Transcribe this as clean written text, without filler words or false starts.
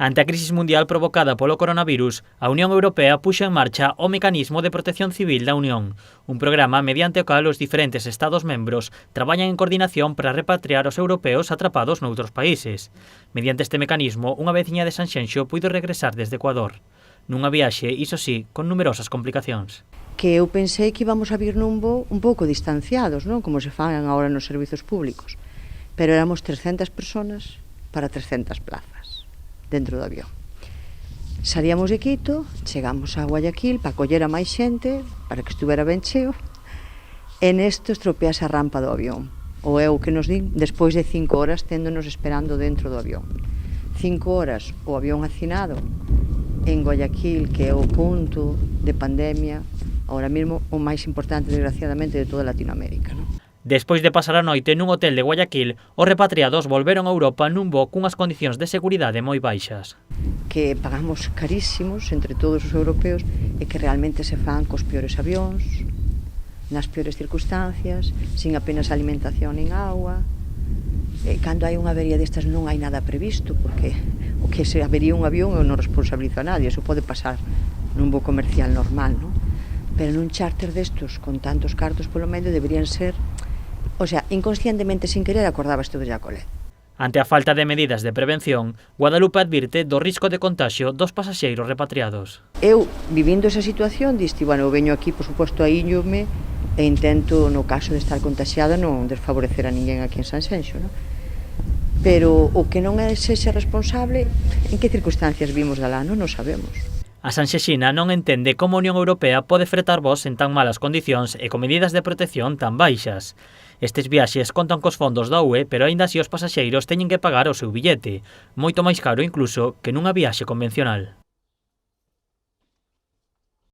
Ante a crisis mundial provocada polo coronavirus, a Unión Europea puxo en marcha o Mecanismo de Protección Civil da Unión, un programa mediante o cal os diferentes Estados membros traballan en coordinación para repatriar os europeos atrapados noutros países. Mediante este mecanismo, unha veciña de Sanxenxo puido regresar desde Ecuador. Nunha viaxe, iso sí, con numerosas complicacións. Que eu pensei que íbamos a vir nun voo un pouco distanciados, non? Como se fan agora nos servizos públicos. Pero éramos 300 personas para 300 plazas dentro do avión. Salíamos de Quito, chegamos a Guayaquil para coller a máis xente, para que estuvera ben cheo, e nesto estropease a rampa do avión. O é o que nos din despois de 5 horas téndonos esperando dentro do avión. 5 horas o avión hacinado en Guayaquil, que é o punto de pandemia, ahora mesmo o máis importante, desgraciadamente, de toda Latinoamérica, non? Despois de pasar a noite nun hotel de Guayaquil, os repatriados volveron a Europa nun voo cunhas condicións de seguridade moi baixas. Que pagamos carísimos entre todos os europeos e que realmente se fan cos peores avións, nas peores circunstancias, sin apenas alimentación nin agua. E cando hai unha avería destas non hai nada previsto, porque o que se avería un avión eu non responsabilizo a nadie, eso pode pasar nun voo comercial normal, non? Pero nun charter destos, con tantos cartos polo medio, deberían ser... O sea, inconscientemente, sin querer, acordabas todo de Jacolet. Ante a falta de medidas de prevención, Guadalupe advirte do risco de contagio dos pasaxeiros repatriados. Eu, vivindo esa situación, diste, bueno, eu veño aquí, por suposto, a íñome e intento, no caso de estar contaxiada, non desfavorecer a ninguén aquí en Sanxenxo, non? Pero o que non é sexa responsable, en que circunstancias vimos dalá, non o sabemos. A sanxenxina non entende como a Unión Europea pode fretar voos en tan malas condicións e con medidas de protección tan baixas. Estes viaxes contan cos fondos da UE, pero aínda así os pasaxeiros teñen que pagar o seu billete, moito máis caro incluso que nunha viaxe convencional.